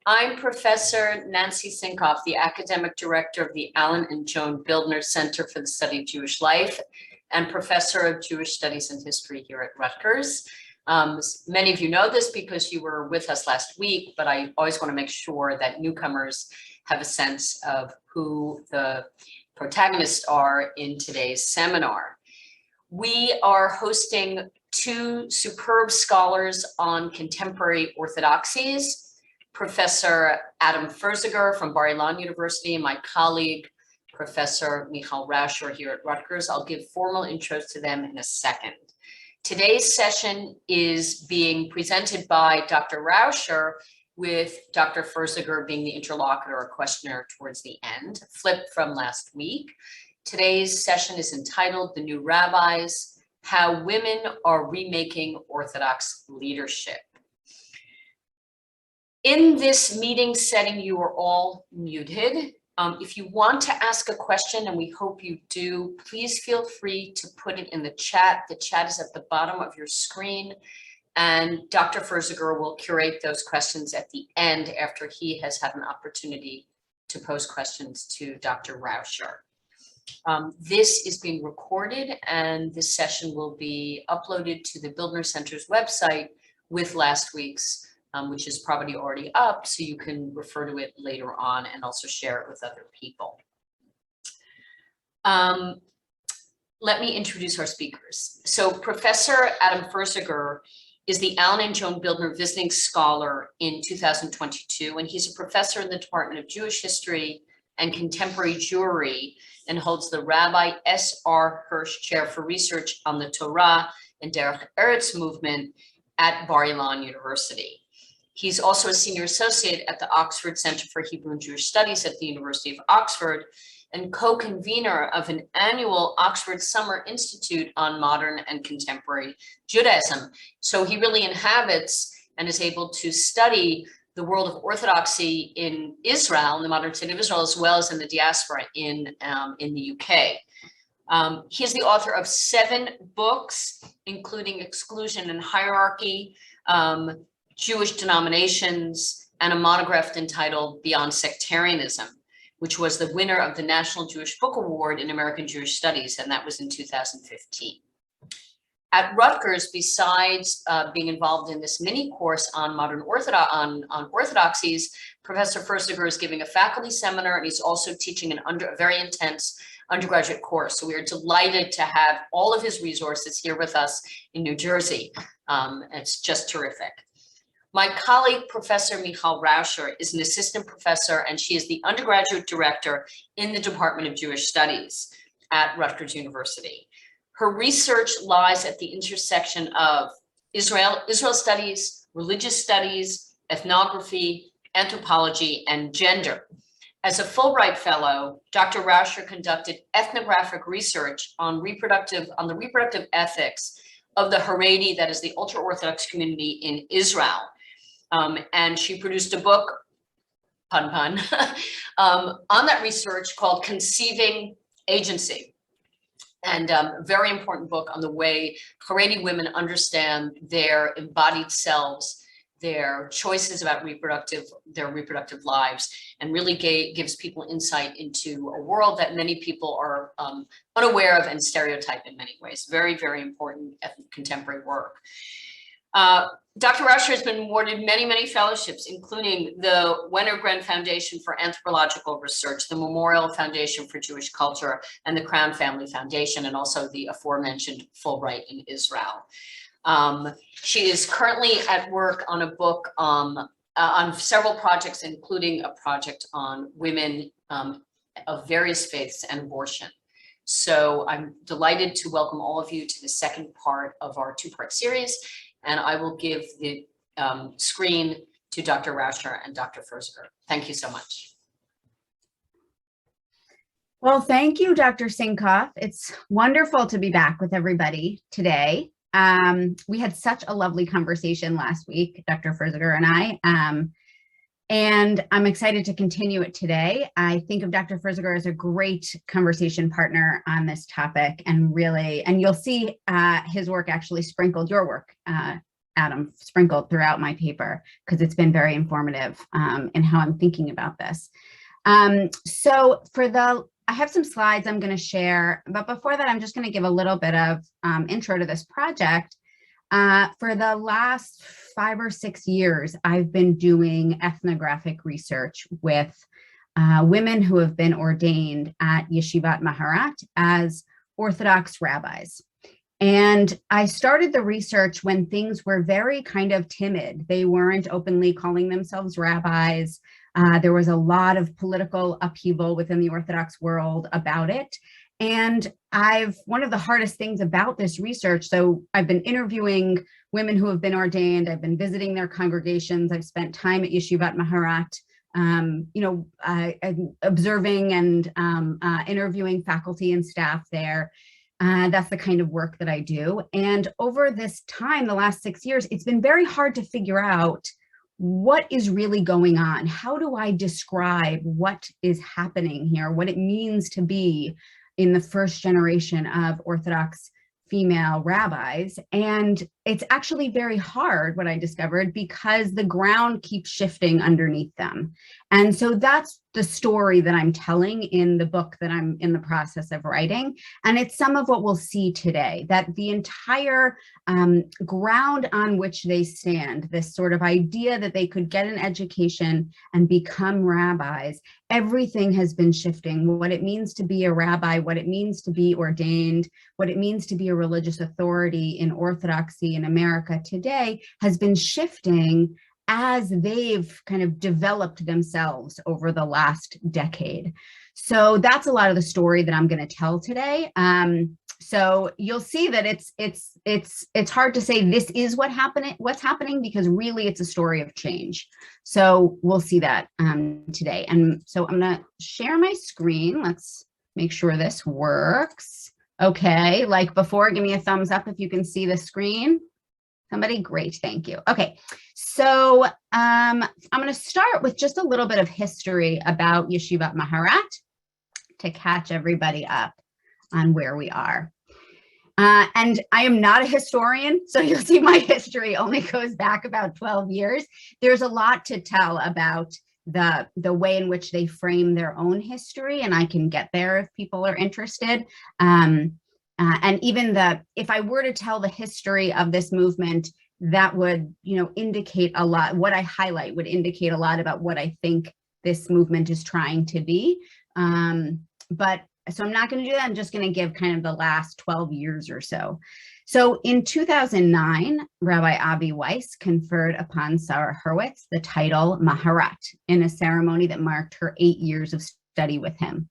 I'm Professor Nancy Sinkoff, the Academic Director of the Alan and Joan Bildner Center for the Study of Jewish Life and Professor of Jewish Studies and History here at Rutgers. Many of you know this because you were with us last week, but I always want to make sure that newcomers have a sense of who the protagonists are in today's seminar. We are hosting two superb scholars on contemporary orthodoxies, Professor Adam Ferziger from Bar-Ilan University and my colleague, Professor Michal Raucher here at Rutgers. I'll give formal intros to them in a second. Today's session is being presented by Dr. Raucher, with Dr. Ferziger being the interlocutor or questioner towards the end, flipped from last week. Today's session is entitled The New Rabbis, How Women Are Remaking Orthodox Leadership. In this meeting setting, you are all muted. If you want to ask a question, and we hope you do, please feel free to put it in the chat. The chat is at the bottom of your screen, and Dr. Ferziger will curate those questions at the end after he has had an opportunity to pose questions to Dr. Raucher. This is being recorded, and this session will be uploaded to the Bildner Center's website with last week's, which is probably already up, so you can refer to it later on and also share it with other people. Let me introduce our speakers. So Professor Adam Ferziger is the Alan and Joan Bildner Visiting Scholar in 2022, and he's a professor in the Department of Jewish History and Contemporary Jewry, and holds the Rabbi S.R. Hirsch Chair for Research on the Torah and Derech Eretz movement at Bar-Ilan University. He's also a senior associate at the Oxford Center for Hebrew and Jewish Studies at the University of Oxford, and co-convener of an annual Oxford Summer Institute on Modern and Contemporary Judaism. So he really inhabits and is able to study the world of Orthodoxy in Israel, in the modern state of Israel, as well as in the diaspora in the UK. He is the author of 7 books, including Exclusion and Hierarchy, Jewish Denominations, and a monograph entitled Beyond Sectarianism, which was the winner of the National Jewish Book Award in American Jewish Studies, and that was in 2015. At Rutgers, besides being involved in this mini course on modern orthodoxies, Professor Ferziger is giving a faculty seminar, and he's also teaching a very intense undergraduate course. So we are delighted to have all of his resources here with us in New Jersey. It's just terrific. My colleague, Professor Michal Raucher, is an assistant professor, and she is the undergraduate director in the Department of Jewish Studies at Rutgers University. Her research lies at the intersection of Israel studies, religious studies, ethnography, anthropology, and gender. As a Fulbright Fellow, Dr. Raucher conducted ethnographic research on the reproductive ethics of the Haredi, that is the ultra-Orthodox community in Israel. And she produced a book, pun pun, on that research called Conceiving Agency. And a very important book on the way Haredi women understand their embodied selves, their choices about their reproductive lives, and really gives people insight into a world that many people are unaware of and stereotype in many ways. Very, very important contemporary work. Dr. Raucher has been awarded many, many fellowships, including the Wenner-Gren Foundation for Anthropological Research, the Memorial Foundation for Jewish Culture, and the Crown Family Foundation, and also the aforementioned Fulbright in Israel. She is currently at work on a book on several projects, including a project on women of various faiths and abortion. So I'm delighted to welcome all of you to the second part of our 2-part series. And I will give the screen to Dr. Raucher and Dr. Ferziger. Thank you so much. Well, thank you, Dr. Sinkoff. It's wonderful to be back with everybody today. We had such a lovely conversation last week, Dr. Ferziger and I, and I'm excited to continue it today. I think of Dr. Ferziger as a great conversation partner on this topic, and you'll see his work actually sprinkled your work Adam, sprinkled throughout my paper because it's been very informative in how I'm thinking about this. So I have some slides I'm going to share, but before that, I'm just going to give a little bit of intro to this project. For the last 5 or 6 years, I've been doing ethnographic research with women who have been ordained at Yeshivat Maharat as Orthodox rabbis. And I started the research when things were very kind of timid. They weren't openly calling themselves rabbis. There was a lot of political upheaval within the Orthodox world about it. And one of the hardest things about this research, so I've been interviewing women who have been ordained, I've been visiting their congregations, I've spent time at Yeshivat Maharat, observing and interviewing faculty and staff there. That's the kind of work that I do. And over this time, the last 6 years, it's been very hard to figure out what is really going on. How do I describe what is happening here, what it means to be in the first generation of Orthodox female rabbis? And it's actually very hard, what I discovered, because the ground keeps shifting underneath them. And so that's the story that I'm telling in the book that I'm in the process of writing. And it's some of what we'll see today, that the entire ground on which they stand, this sort of idea that they could get an education and become rabbis, everything has been shifting. What it means to be a rabbi, what it means to be ordained, what it means to be a religious authority in Orthodoxy in America today has been shifting as they've kind of developed themselves over the last decade. So that's a lot of the story that I'm going to tell today. So you'll see that it's hard to say this is what's happening, because really it's a story of change. So we'll see that today. And so I'm going to share my screen. Let's make sure this works. Okay, like before, give me a thumbs up if you can see the screen. Somebody, great, thank you. Okay, so I'm going to start with just a little bit of history about Yeshivat Maharat to catch everybody up on where we are. And I am not a historian, so you'll see my history only goes back about 12 years. There's a lot to tell about the way in which they frame their own history, and I can get there if people are interested. And even if I were to tell the history of this movement, that would, indicate a lot. What I highlight would indicate a lot about what I think this movement is trying to be. So I'm not going to do that. I'm just going to give kind of the last 12 years or so. So in 2009, Rabbi Avi Weiss conferred upon Sarah Hurwitz the title Maharat in a ceremony that marked her 8 years of study with him.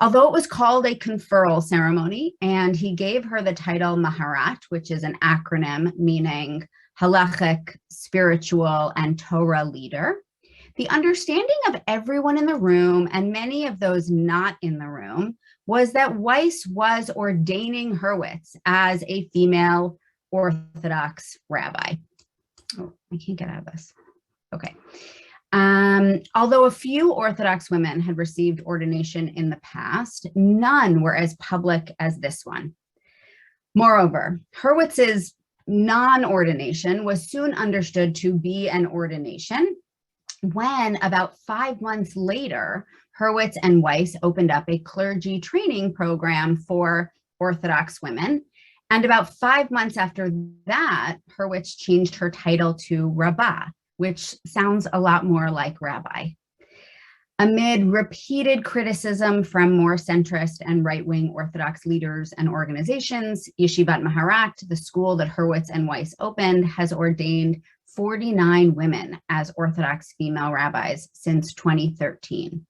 Although it was called a conferral ceremony, and he gave her the title Maharat, which is an acronym meaning halachic, spiritual, and Torah leader, the understanding of everyone in the room, and many of those not in the room, was that Weiss was ordaining Hurwitz as a female Orthodox rabbi. Oh, I can't get out of this. Okay. Although a few Orthodox women had received ordination in the past, none were as public as this one. Moreover, Hurwitz's non-ordination was soon understood to be an ordination when, about 5 months later, Hurwitz and Weiss opened up a clergy training program for Orthodox women. And about 5 months after that, Hurwitz changed her title to Rabbah, which sounds a lot more like rabbi. Amid repeated criticism from more centrist and right-wing Orthodox leaders and organizations, Yeshivat Maharat, the school that Hurwitz and Weiss opened, has ordained 49 women as Orthodox female rabbis since 2013.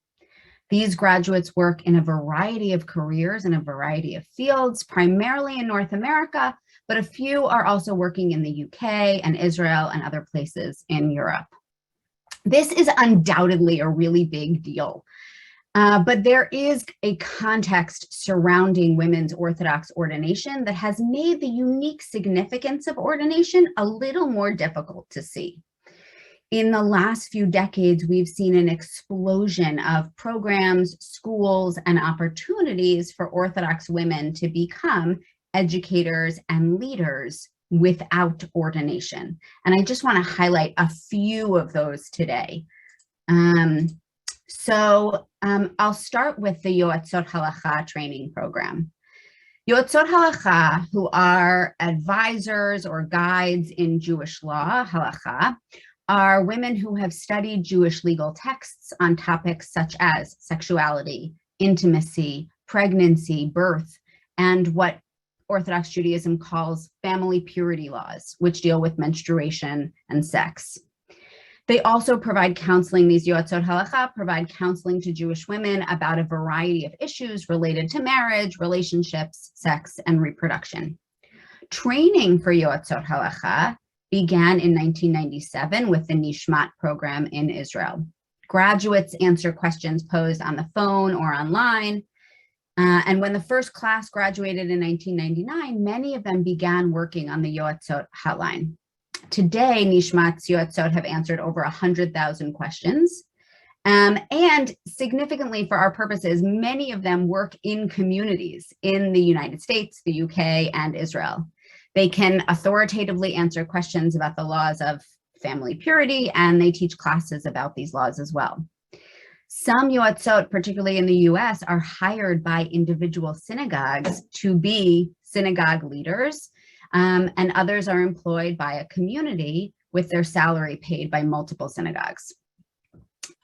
These graduates work in a variety of careers in a variety of fields, primarily in North America, but a few are also working in the UK and Israel and other places in Europe. This is undoubtedly a really big deal, but there is a context surrounding women's Orthodox ordination that has made the unique significance of ordination a little more difficult to see. In the last few decades, we've seen an explosion of programs, schools, and opportunities for Orthodox women to become educators and leaders without ordination. And I just want to highlight a few of those today. I'll start with the Yoatzot Halacha training program. Yoatzot Halacha, who are advisors or guides in Jewish law, halacha, are women who have studied Jewish legal texts on topics such as sexuality, intimacy, pregnancy, birth, and what Orthodox Judaism calls family purity laws, which deal with menstruation and sex. They also provide counseling. These Yoatzot Halacha provide counseling to Jewish women about a variety of issues related to marriage, relationships, sex, and reproduction. Training for Yoatzot Halacha began in 1997 with the Nishmat program in Israel. Graduates answer questions posed on the phone or online. And when the first class graduated in 1999, many of them began working on the Yoatzot hotline. Today, Nishmat's Yoatzot have answered over 100,000 questions. And significantly for our purposes, many of them work in communities in the United States, the UK, and Israel. They can authoritatively answer questions about the laws of family purity, and they teach classes about these laws as well. Some Yoatzot, particularly in the US, are hired by individual synagogues to be synagogue leaders, and others are employed by a community with their salary paid by multiple synagogues.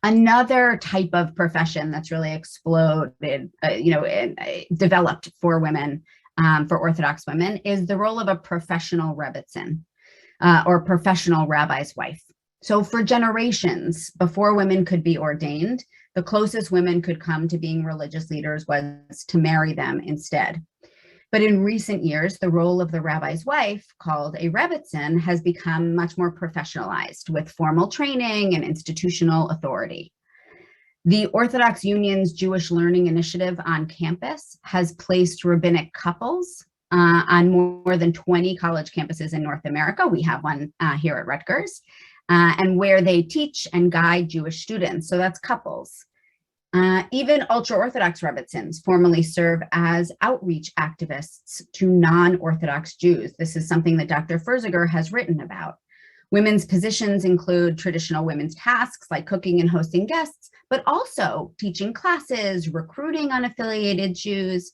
Another type of profession that's really exploded, developed for women, for Orthodox women, is the role of a professional rebbitzin, or professional rabbi's wife. So for generations, before women could be ordained, the closest women could come to being religious leaders was to marry them instead. But in recent years, the role of the rabbi's wife, called a rebbitzin, has become much more professionalized with formal training and institutional authority. The Orthodox Union's Jewish Learning Initiative on campus has placed rabbinic couples on more than 20 college campuses in North America. We have one here at Rutgers, and where they teach and guide Jewish students. So that's couples. Even ultra-Orthodox rebbitzins formally serve as outreach activists to non-Orthodox Jews. This is something that Dr. Ferziger has written about. Women's positions include traditional women's tasks like cooking and hosting guests, but also teaching classes, recruiting unaffiliated Jews.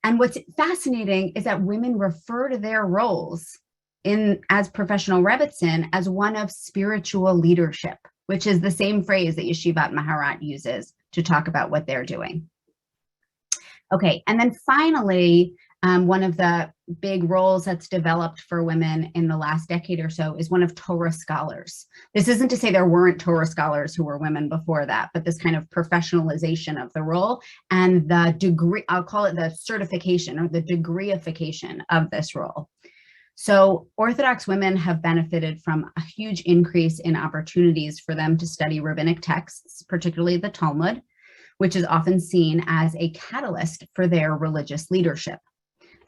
And what's fascinating is that women refer to their roles as professional rebbitzin as one of spiritual leadership, which is the same phrase that Yeshivat Maharat uses to talk about what they're doing. Okay, and then finally, one of the big roles that's developed for women in the last decade or so is one of Torah scholars. This isn't to say there weren't Torah scholars who were women before that, but this kind of professionalization of the role and the degree, I'll call it the certification or the degreeification of this role. So Orthodox women have benefited from a huge increase in opportunities for them to study rabbinic texts, particularly the Talmud, which is often seen as a catalyst for their religious leadership.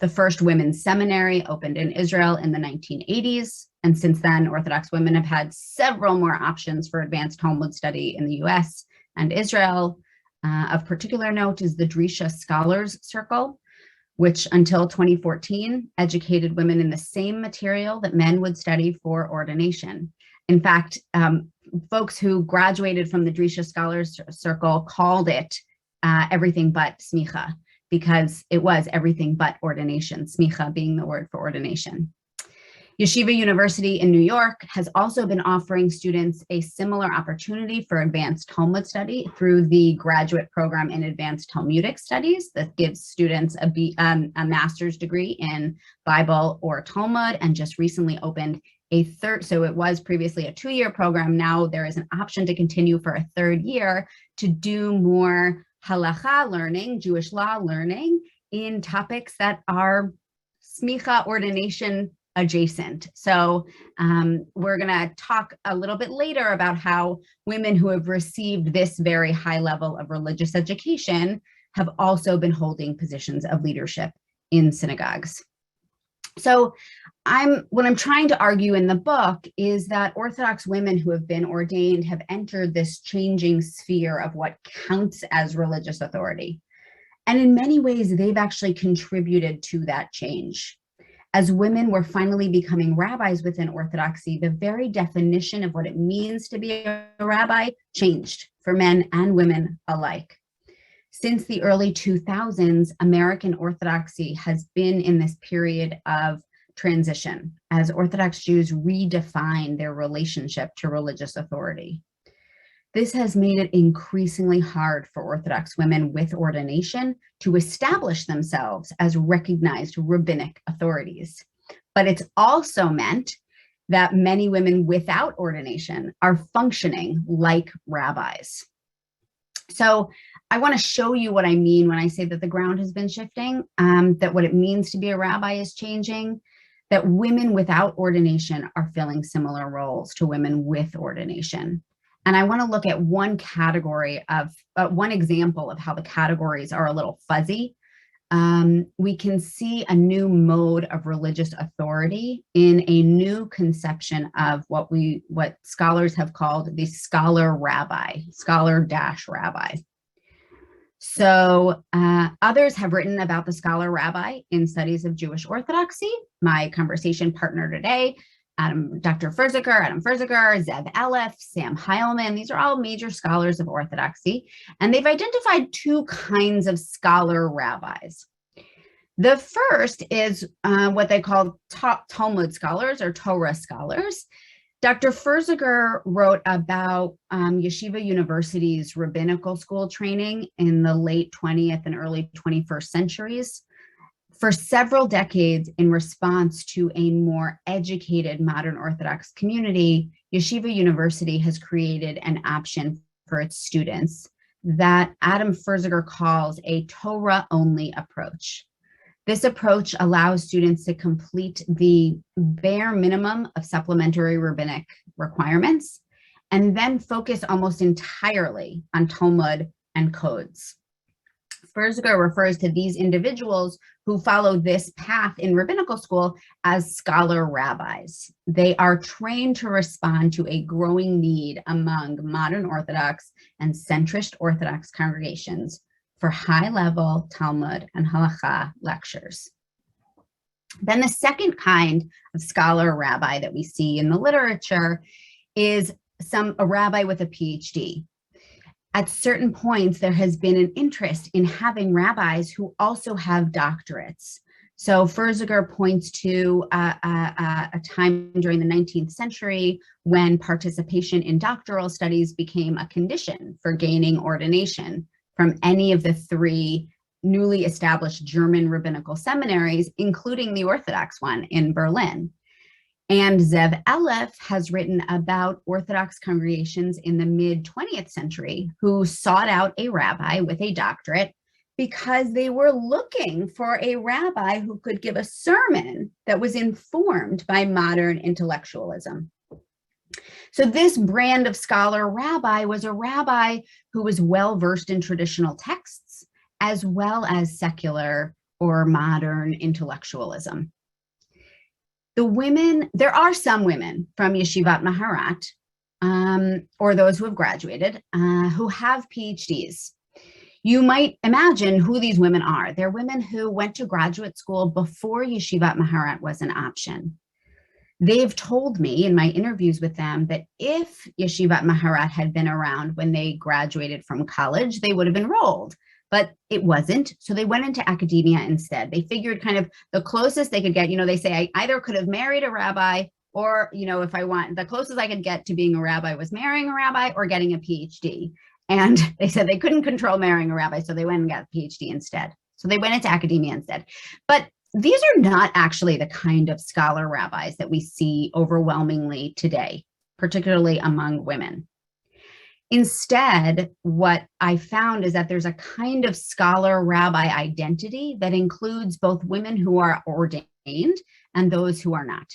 The first women's seminary opened in Israel in the 1980s, and since then, Orthodox women have had several more options for advanced Talmud study in the US and Israel. Of particular note is the Drisha Scholars Circle, which until 2014 educated women in the same material that men would study for ordination. In fact, folks who graduated from the Drisha Scholars Circle called it everything but smicha, because it was everything but ordination, smicha being the word for ordination. Yeshiva University in New York has also been offering students a similar opportunity for advanced Talmud study through the graduate program in advanced Talmudic studies that gives students a master's degree in Bible or Talmud, and just recently opened a third, so it was previously a 2-year program. Now there is an option to continue for a 3rd year to do more halacha learning, Jewish law learning, in topics that are smicha ordination adjacent. So we're going to talk a little bit later about how women who have received this very high level of religious education have also been holding positions of leadership in synagogues. So what I'm trying to argue in the book is that Orthodox women who have been ordained have entered this changing sphere of what counts as religious authority. And in many ways, they've actually contributed to that change. As women were finally becoming rabbis within Orthodoxy, the very definition of what it means to be a rabbi changed for men and women alike. Since the early 2000s, American Orthodoxy has been in this period of transition as Orthodox Jews redefine their relationship to religious authority. This has made it increasingly hard for Orthodox women with ordination to establish themselves as recognized rabbinic authorities. But it's also meant that many women without ordination are functioning like rabbis. So I want to show you what I mean when I say that the ground has been shifting, that what it means to be a rabbi is changing, that women without ordination are filling similar roles to women with ordination. And I want to look at one category of, one example of how the categories are a little fuzzy. We can see a new mode of religious authority in a new conception of what scholars have called the scholar rabbi, scholar-rabbi. So others have written about the scholar rabbi in studies of Jewish Orthodoxy. My conversation partner today, Dr. Adam Ferziger, Zev Elef, Sam Heilman, these are all major scholars of Orthodoxy, and they've identified two kinds of scholar rabbis. The first is what they call Talmud scholars or Torah scholars. Dr. Ferziger wrote about Yeshiva University's rabbinical school training in the late 20th and early 21st centuries. For several decades, in response to a more educated modern Orthodox community, Yeshiva University has created an option for its students that Adam Ferziger calls a Torah-only approach. This approach allows students to complete the bare minimum of supplementary rabbinic requirements and then focus almost entirely on Talmud and codes. Ferziger refers to these individuals who follow this path in rabbinical school as scholar rabbis. They are trained to respond to a growing need among modern Orthodox and centrist Orthodox congregations for high-level Talmud and Halakha lectures. Then the second kind of scholar rabbi that we see in the literature is a rabbi with a PhD. At certain points, there has been an interest in having rabbis who also have doctorates. So Ferziger points to a time during the 19th century when participation in doctoral studies became a condition for gaining ordination from any of the three newly established German rabbinical seminaries, including the Orthodox one in Berlin. And Zev Elef has written about Orthodox congregations in the mid-20th century who sought out a rabbi with a doctorate because they were looking for a rabbi who could give a sermon that was informed by modern intellectualism. So this brand of scholar rabbi was a rabbi who was well-versed in traditional texts as well as secular or modern intellectualism. There are some women from Yeshivat Maharat, or those who have graduated, who have PhDs. You might imagine who these women are. They're women who went to graduate school before Yeshivat Maharat was an option. They've told me in my interviews with them that if Yeshivat Maharat had been around when they graduated from college, they would have enrolled. But it wasn't, so they went into academia instead. They figured kind of the closest they could get, they say, I either could have married a rabbi or, if I want, the closest I could get to being a rabbi was marrying a rabbi or getting a PhD. And they said they couldn't control marrying a rabbi, so they went and got a PhD instead. So they went into academia instead. But these are not actually the kind of scholar rabbis that we see overwhelmingly today, particularly among women. Instead, what I found is that there's a kind of scholar rabbi identity that includes both women who are ordained and those who are not.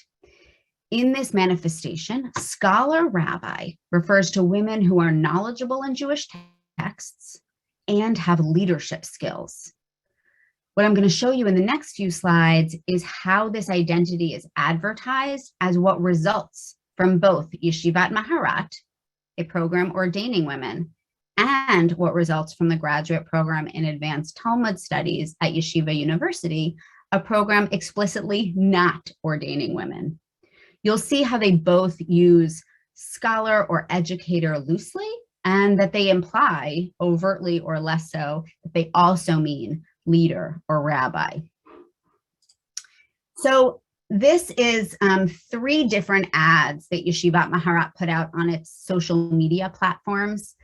In this manifestation, scholar rabbi refers to women who are knowledgeable in Jewish texts and have leadership skills. What I'm going to show you in the next few slides is how this identity is advertised as what results from both Yeshivat Maharat, a program ordaining women, and what results from the graduate program in advanced Talmud studies at Yeshiva University, a program explicitly not ordaining women. You'll see how they both use scholar or educator loosely, and that they imply, overtly or less so, that they also mean leader or rabbi. So this is 3 different ads that Yeshivat Maharat put out on its social media platforms.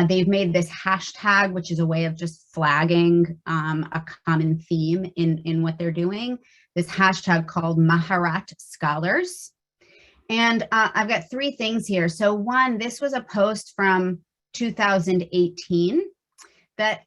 They've made this hashtag, which is a way of just flagging a common theme in what they're doing, this hashtag called Maharat Scholars. And I've got 3 things here. So one, this was a post from 2018 that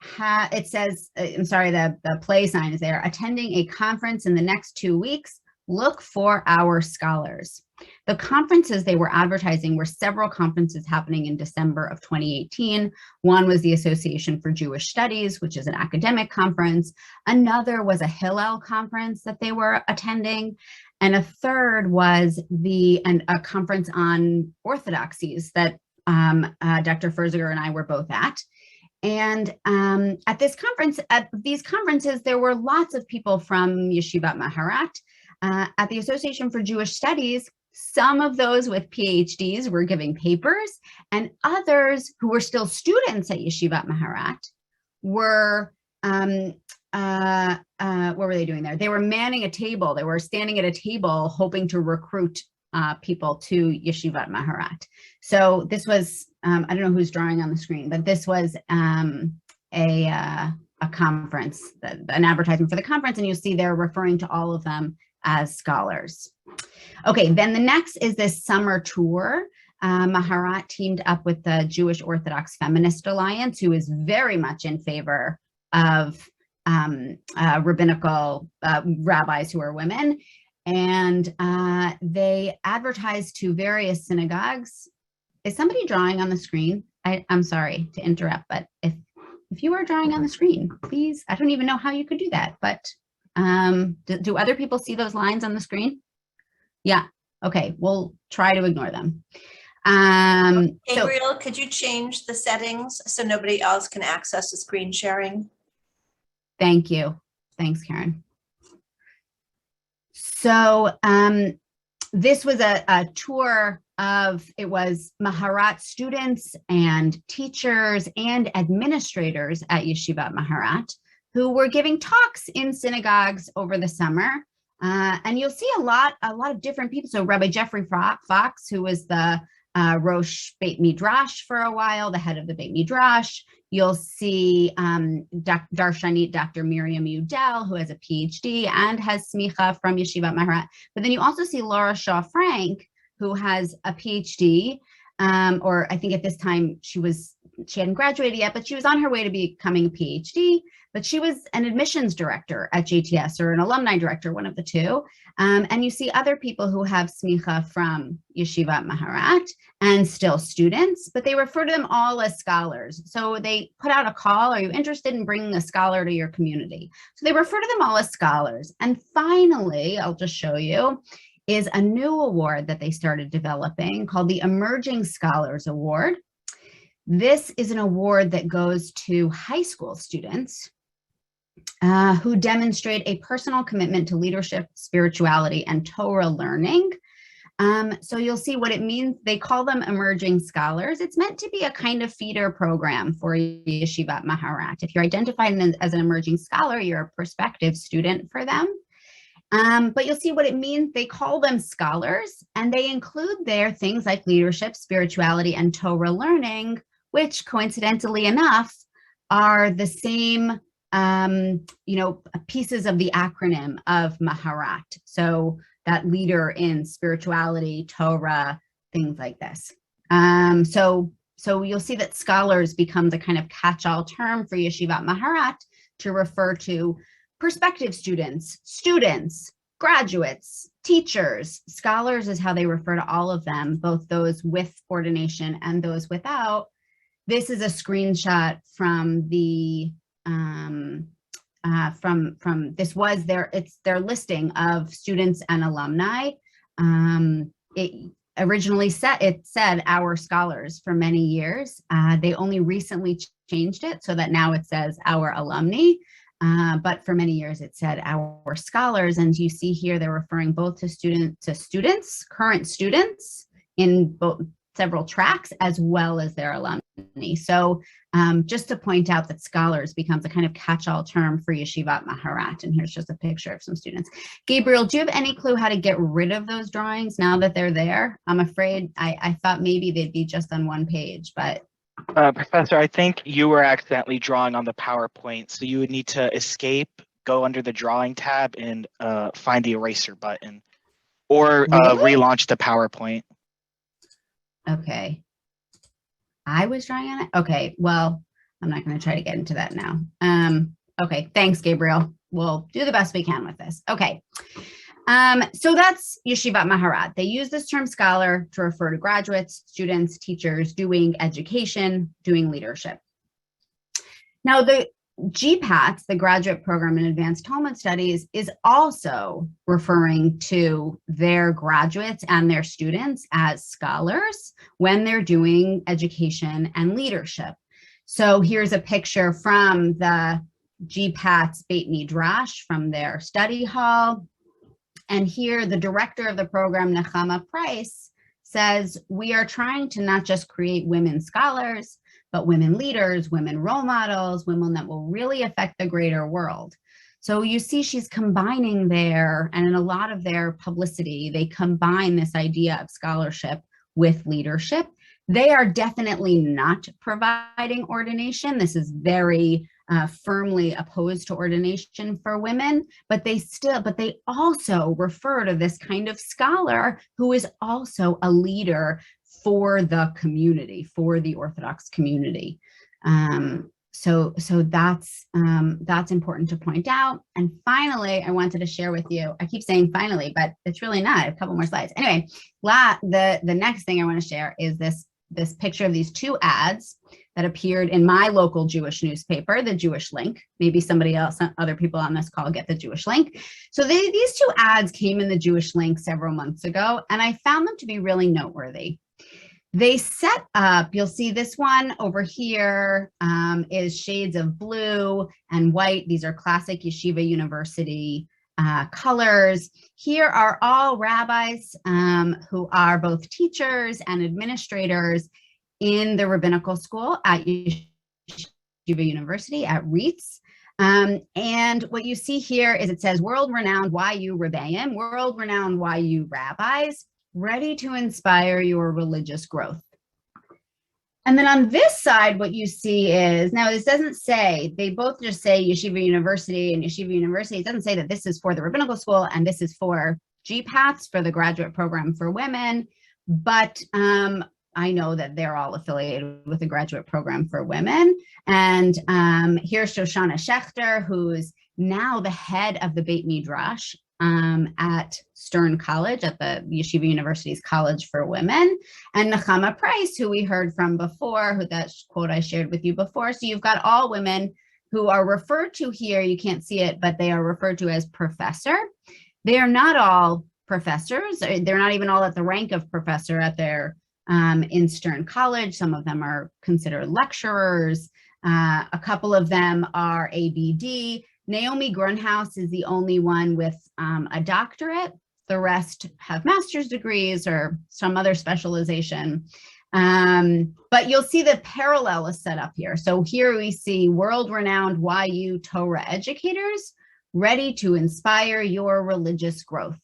it says, I'm sorry, the play sign is there, attending a conference in the next 2 weeks, look for our scholars. The conferences they were advertising were several conferences happening in December of 2018. One was the Association for Jewish Studies, which is an academic conference. Another was a Hillel conference that they were attending. And a third was a conference on Orthodoxies that Dr. Ferziger and I were both at. And at these conferences, there were lots of people from Yeshivat Maharat. At the Association for Jewish Studies, some of those with PhDs were giving papers, and others who were still students at Yeshivat Maharat were, what were they doing there? They were manning a table. They were standing at a table hoping to recruit people to Yeshivat Maharat. So this was, I don't know who's drawing on the screen, but this was a conference, an advertisement for the conference, and you'll see they're referring to all of them as scholars. Okay, then the next is this summer tour. Maharat teamed up with the Jewish Orthodox Feminist Alliance, who is very much in favor of rabbinical rabbis who are women. And they advertised to various synagogues. Is somebody drawing on the screen? I'm sorry to interrupt, but if you are drawing on the screen, please, I don't even know how you could do that, but do other people see those lines on the screen? Yeah, okay, we'll try to ignore them. Gabriel, could you change the settings so nobody else can access the screen sharing? Thank you. Thanks, Karen. So this was a tour of, it was Maharat students and teachers and administrators at Yeshivat Maharat who were giving talks in synagogues over the summer. And you'll see a lot of different people. So Rabbi Jeffrey Fox, who was the Rosh Beit Midrash for a while, the head of the Beit Midrash. You'll see Darshanit Dr. Miriam Udell, who has a PhD and has smicha from Yeshivat Maharat. But then you also see Laura Shaw Frank, who has a PhD, or I think at this time she hadn't graduated yet, but she was on her way to becoming a PhD. But she was an admissions director at JTS, or an alumni director, one of the two. And you see other people who have smicha from Yeshivat Maharat and still students, but they refer to them all as scholars. So they put out a call, are you interested in bringing a scholar to your community? So they refer to them all as scholars. And finally, I'll just show you, is a new award that they started developing called the Emerging Scholars Award. This is an award that goes to high school students who demonstrate a personal commitment to leadership, spirituality, and Torah learning. So you'll see what it means. They call them emerging scholars. It's meant to be a kind of feeder program for Yeshivat Maharat. If you're identified as an emerging scholar, you're a prospective student for them. But you'll see what it means. They call them scholars, and they include there things like leadership, spirituality, and Torah learning, which coincidentally enough are the same pieces of the acronym of Maharat. So that leader in spirituality, Torah, things like this. So you'll see that scholars becomes a kind of catch-all term for Yeshivat Maharat to refer to prospective students, graduates, teachers. Scholars is how they refer to all of them, both those with ordination and those without. This is a screenshot from the this was their listing of students and alumni. It originally said our scholars for many years. They only recently changed it so that now it says our alumni. but for many years it said our scholars, and you see here they're referring both to students, current students in both several tracks, as well as their alumni. So just to point out that scholars becomes a kind of catch-all term for Yeshivat Maharat, and here's just a picture of some students. Gabriel, do you have any clue how to get rid of those drawings now that they're there? I'm afraid I thought maybe they'd be just on one page, but Professor, I think you were accidentally drawing on the PowerPoint, so you would need to escape, go under the drawing tab, and find the eraser button, or Really? relaunch the PowerPoint. okay. I was drawing on it? Okay, well, I'm not going to try to get into that now. Okay, thanks, Gabriel. We'll do the best we can with this. Okay. So that's Yeshivat Maharat. They use this term scholar to refer to graduates, students, teachers doing education, doing leadership. Now, the GPATS, the Graduate Program in Advanced Talmud Studies, is also referring to their graduates and their students as scholars when they're doing education and leadership. So here's a picture from the GPATS Beit Midrash from their study hall. And here the director of the program, Nechama Price, says, we are trying to not just create women scholars, but women leaders, women role models, women that will really affect the greater world. So you see she's combining there, and in a lot of their publicity, they combine this idea of scholarship with leadership. They are definitely not providing ordination. This is very firmly opposed to ordination for women, but they also refer to this kind of scholar who is also a leader for the community, for the Orthodox community. So that's important to point out. And finally, I wanted to share with you, I keep saying finally, but it's really not. I have a couple more slides. Anyway, the next thing I want to share is this picture of these two ads that appeared in my local Jewish newspaper, the Jewish Link. Maybe somebody else, other people on this call get the Jewish Link. So these two ads came in the Jewish Link several months ago, and I found them to be really noteworthy. They set up, you'll see this one over here is shades of blue and white. These are classic Yeshiva University colors. Here are all rabbis who are both teachers and administrators in the rabbinical school at Yeshiva University at REITs. And what you see here is it says world-renowned YU Rebbeim, world-renowned YU rabbis, ready to inspire your religious growth. And then on this side, what you see is, now this doesn't say, they both just say Yeshiva University and Yeshiva University. It doesn't say that this is for the rabbinical school and this is for GPATS, for the graduate program for women, but I know that they're all affiliated with the graduate program for women. And here's Shoshana Schechter, who's now the head of the Beit Midrash at Stern College, at the Yeshiva University's College for Women, and Nechama Price, who we heard from before, who that quote I shared with you before. So you've got all women who are referred to here, you can't see it, but they are referred to as professor. They are not all professors. They're not even all at the rank of professor at their in Stern College. Some of them are considered lecturers. A couple of them are ABD. Naomi Grunhaus is the only one with a doctorate. The rest have master's degrees or some other specialization. But you'll see the parallel is set up here. So here we see world-renowned YU Torah educators ready to inspire your religious growth.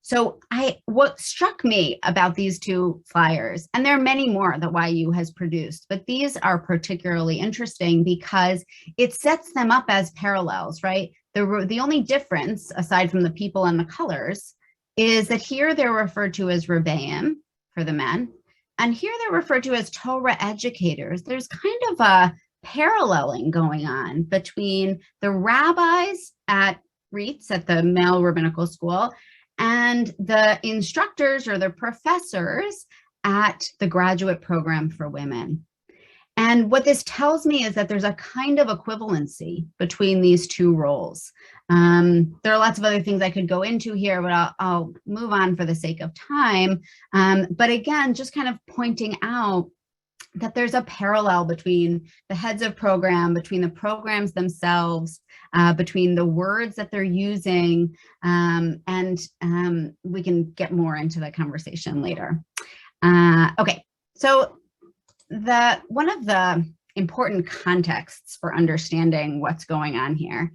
So what struck me about these two flyers, and there are many more that YU has produced, but these are particularly interesting because it sets them up as parallels, right? The only difference, aside from the people and the colors, is that here they're referred to as Rebbeim for the men, and here they're referred to as Torah educators. There's kind of a paralleling going on between the rabbis at REITs, at the male rabbinical school, and the instructors or the professors at the graduate program for women. And what this tells me is that there's a kind of equivalency between these two roles. There are lots of other things I could go into here, but I'll move on for the sake of time. But again, just kind of pointing out that there's a parallel between the heads of program, between the programs themselves, between the words that they're using, and we can get more into the conversation later. Okay, so one of the important contexts for understanding what's going on here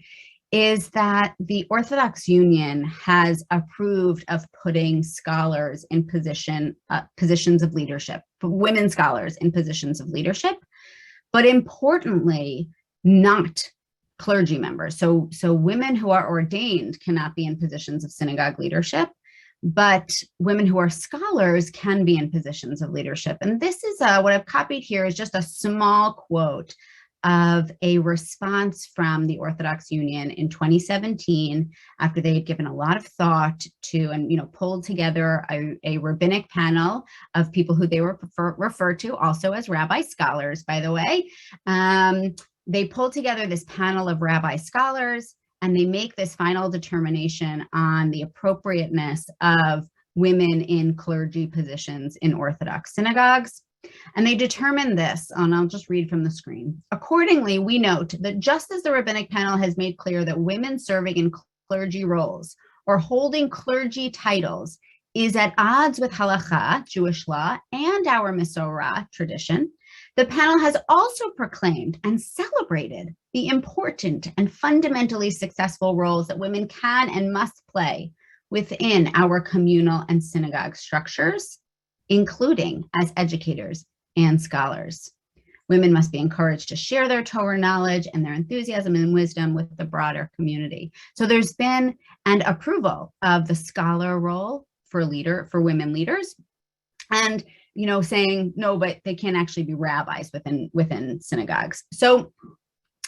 is that the Orthodox Union has approved of putting scholars in positions of leadership, women scholars in positions of leadership, but importantly, not clergy members. So women who are ordained cannot be in positions of synagogue leadership, but women who are scholars can be in positions of leadership. And this is what I've copied here is just a small quote of a response from the Orthodox Union in 2017, after they had given a lot of thought to and pulled together a rabbinic panel of people who they were referred to also as rabbi scholars, by the way. They pulled together this panel of rabbi scholars, and they make this final determination on the appropriateness of women in clergy positions in Orthodox synagogues. And they determine this, and I'll just read from the screen. Accordingly, we note that just as the rabbinic panel has made clear that women serving in clergy roles or holding clergy titles is at odds with halakha, Jewish law, and our Masorah tradition, the panel has also proclaimed and celebrated the important and fundamentally successful roles that women can and must play within our communal and synagogue structures, including as educators and scholars. Women must be encouraged to share their Torah knowledge and their enthusiasm and wisdom with the broader community. So there's been an approval of the scholar role for women leaders, and saying no, but they can't actually be rabbis within synagogues. So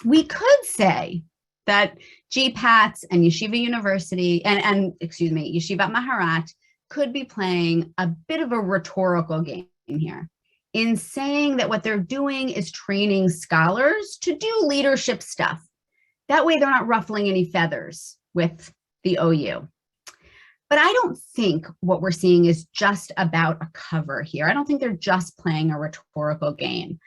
we could say that GPATS and Yeshiva University and Yeshivat Maharat could be playing a bit of a rhetorical game here in saying that what they're doing is training scholars to do leadership stuff. That way they're not ruffling any feathers with the OU. But I don't think what we're seeing is just about a cover here. I don't think they're just playing a rhetorical game.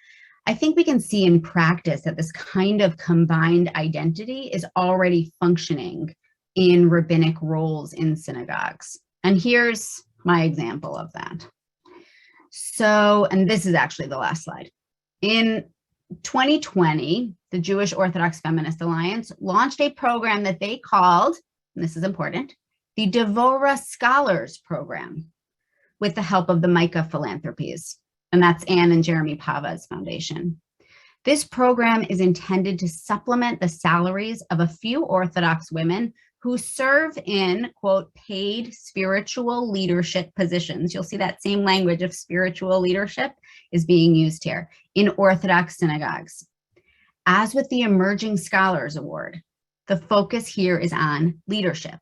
I think we can see in practice that this kind of combined identity is already functioning in rabbinic roles in synagogues. And here's my example of that. So, and this is actually the last slide. In 2020, the Jewish Orthodox Feminist Alliance launched a program that they called, and this is important, the Devorah Scholars Program, with the help of the Micah Philanthropies. And that's Anne and Jeremy Pava's foundation. This program is intended to supplement the salaries of a few Orthodox women who serve in, quote, paid spiritual leadership positions. You'll see that same language of spiritual leadership is being used here in Orthodox synagogues. As with the Emerging Scholars Award, the focus here is on leadership.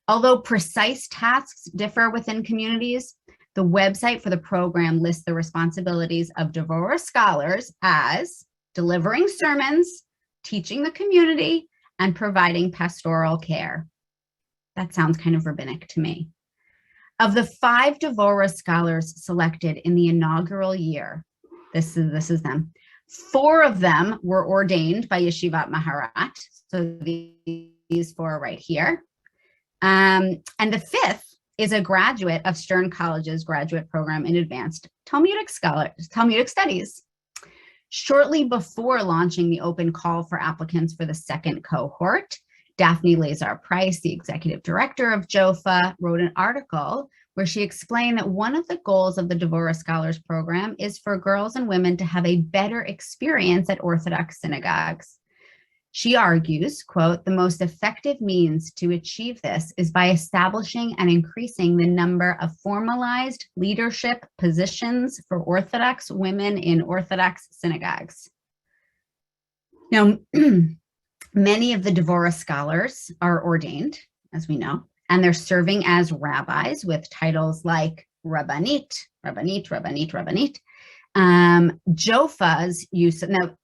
Although precise tasks differ within communities, the website for the program lists the responsibilities of Devorah scholars as delivering sermons, teaching the community, and providing pastoral care. That sounds kind of rabbinic to me. Of the 5 Devorah scholars selected in the inaugural year, this is them, 4 of them were ordained by Yeshivat Maharat, so these 4 right here. And the 5th is a graduate of Stern College's graduate program in advanced Talmudic studies. Shortly before launching the open call for applicants for the 2nd cohort, Daphne Lazar-Price, the executive director of JOFA, wrote an article where she explained that one of the goals of the Devorah Scholars Program is for girls and women to have a better experience at Orthodox synagogues. She argues, quote, the most effective means to achieve this is by establishing and increasing the number of formalized leadership positions for Orthodox women in Orthodox synagogues. Now, many of the Devorah scholars are ordained, as we know, and they're serving as rabbis with titles like Rabbanit. JOFA's use, now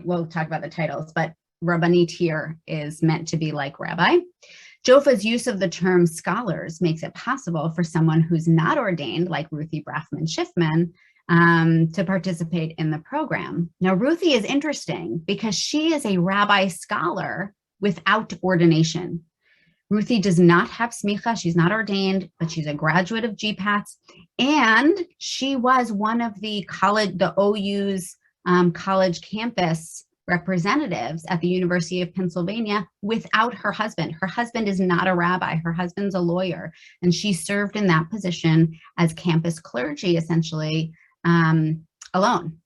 we'll talk about the titles, but Rabbanit here is meant to be like rabbi. JOFA's use of the term scholars makes it possible for someone who's not ordained, like Ruthie Brafman Schiffman, to participate in the program. Now, Ruthie is interesting because she is a rabbi scholar without ordination. Ruthie does not have smicha. She's not ordained, but she's a graduate of GPATS. And she was one of the OU's college campus representatives at the University of Pennsylvania without her husband. Her husband is not a rabbi. Her husband's a lawyer. And she served in that position as campus clergy, essentially, alone.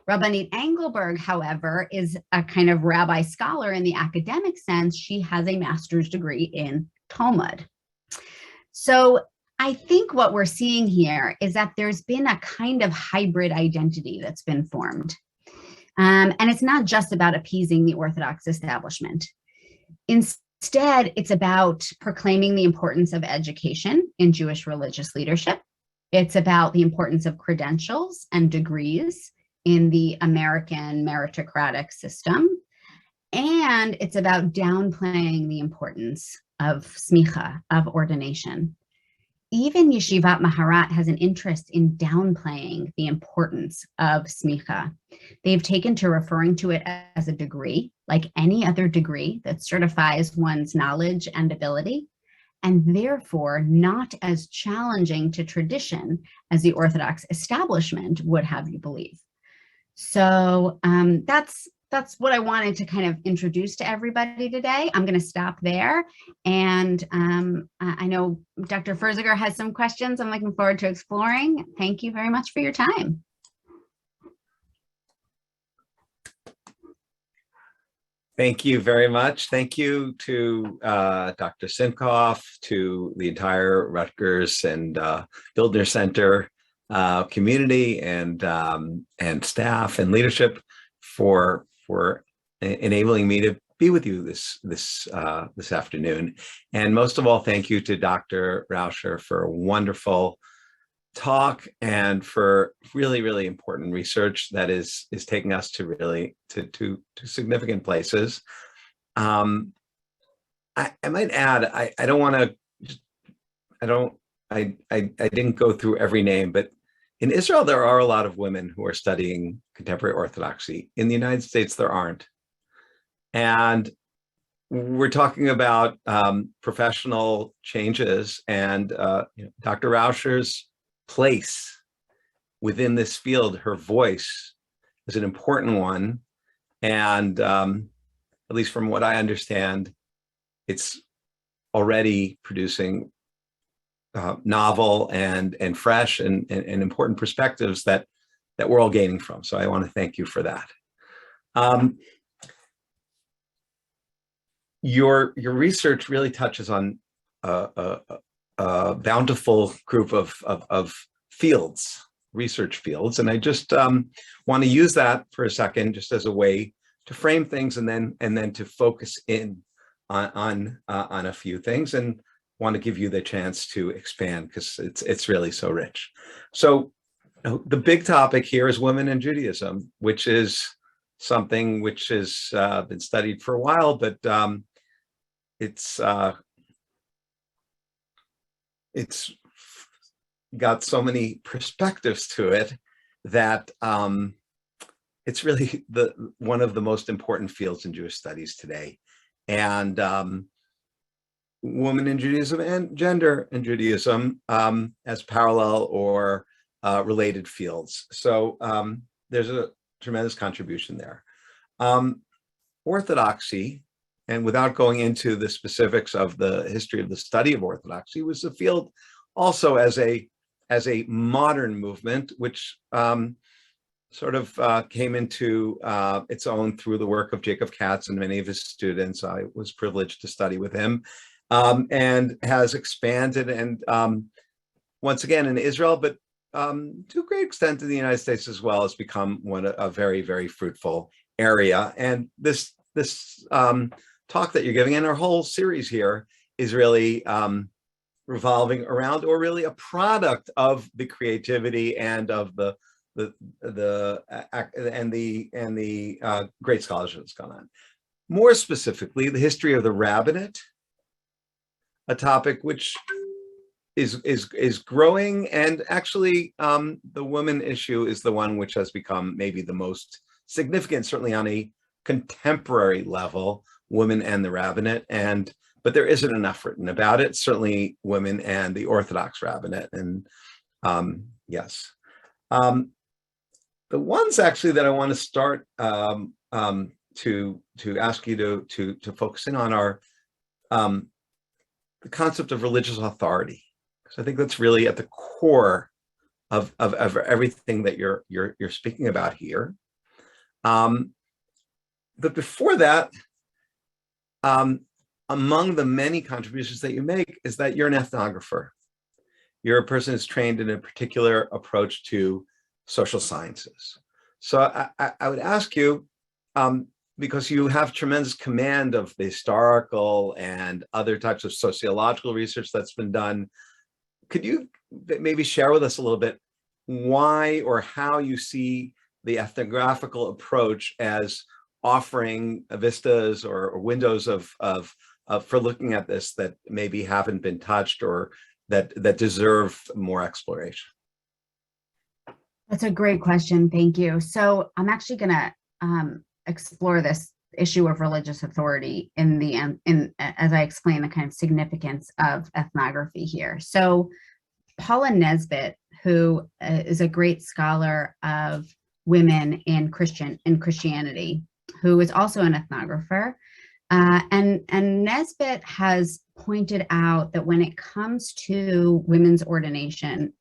Rabbanit Engelberg, however, is a kind of rabbi scholar in the academic sense. She has a master's degree in Talmud. So I think what we're seeing here is that there's been a kind of hybrid identity that's been formed. And it's not just about appeasing the Orthodox establishment. Instead, it's about proclaiming the importance of education in Jewish religious leadership. It's about the importance of credentials and degrees in the American meritocratic system. And it's about downplaying the importance of smicha, of ordination. Even Yeshivat Maharat has an interest in downplaying the importance of smicha. They've taken to referring to it as a degree, like any other degree that certifies one's knowledge and ability, and therefore not as challenging to tradition as the Orthodox establishment would have you believe. So that's what I wanted to kind of introduce to everybody today. I'm going to stop there. And I know Dr. Ferziger has some questions I'm looking forward to exploring. Thank you very much for your time. Thank you very much. Thank you to Dr. Simkoff, to the entire Rutgers and Bildner Center community and staff and leadership for enabling me to be with you this afternoon. And most of all, thank you to Dr. Raucher for a wonderful talk and for really, really important research that is taking us to really to significant places. I might add, I don't want to, I didn't go through every name, but in Israel, there are a lot of women who are studying contemporary Orthodoxy. In the United States, there aren't. And we're talking about professional changes, and Dr. Raucher's place within this field, her voice is an important one. And at least from what I understand, it's already producing novel and fresh and important perspectives that we're all gaining from. So I want to thank you for that. Your research really touches on a bountiful group of fields, research fields, and I just want to use that for a second, just as a way to frame things and then to focus in on a few things, and want to give you the chance to expand because it's really so rich. So the big topic here is women in Judaism, which is something which has been studied for a while, but it's got so many perspectives to it that it's really one of the most important fields in Jewish studies today. And women in Judaism and gender in Judaism as parallel or related fields. So there's a tremendous contribution there. Orthodoxy, and without going into the specifics of the history of the study of Orthodoxy, was a field also as a modern movement, which sort of came into its own through the work of Jacob Katz and many of his students. I was privileged to study with him, and has expanded, and once again in Israel, but to a great extent in the United States as well, has become a very, very fruitful area. And this talk that you're giving, and our whole series here, is really revolving around, or really a product of the creativity and of the great scholarship that's gone on. More specifically, the history of the rabbinate, a topic which is growing, and actually the woman issue is the one which has become maybe the most significant, certainly on a contemporary level, women and the rabbinate, but there isn't enough written about it, certainly women and the Orthodox rabbinate. And yes, the ones actually that I want to start to ask you to focus in on are the concept of religious authority, because I think that's really at the core of everything that you're speaking about here. But before that, among the many contributions that you make is that you're an ethnographer. You're a person who's trained in a particular approach to social sciences. So I would ask you, because you have tremendous command of the historical and other types of sociological research that's been done, could you maybe share with us a little bit why or how you see the ethnographical approach as offering vistas or windows for looking at this that maybe haven't been touched or that deserve more exploration? That's a great question. Thank you. So I'm actually going to explore this issue of religious authority as I explain the kind of significance of ethnography here. So Paula Nesbitt, who is a great scholar of women in Christianity, who is also an ethnographer, and Nesbitt has pointed out that when it comes to women's ordination,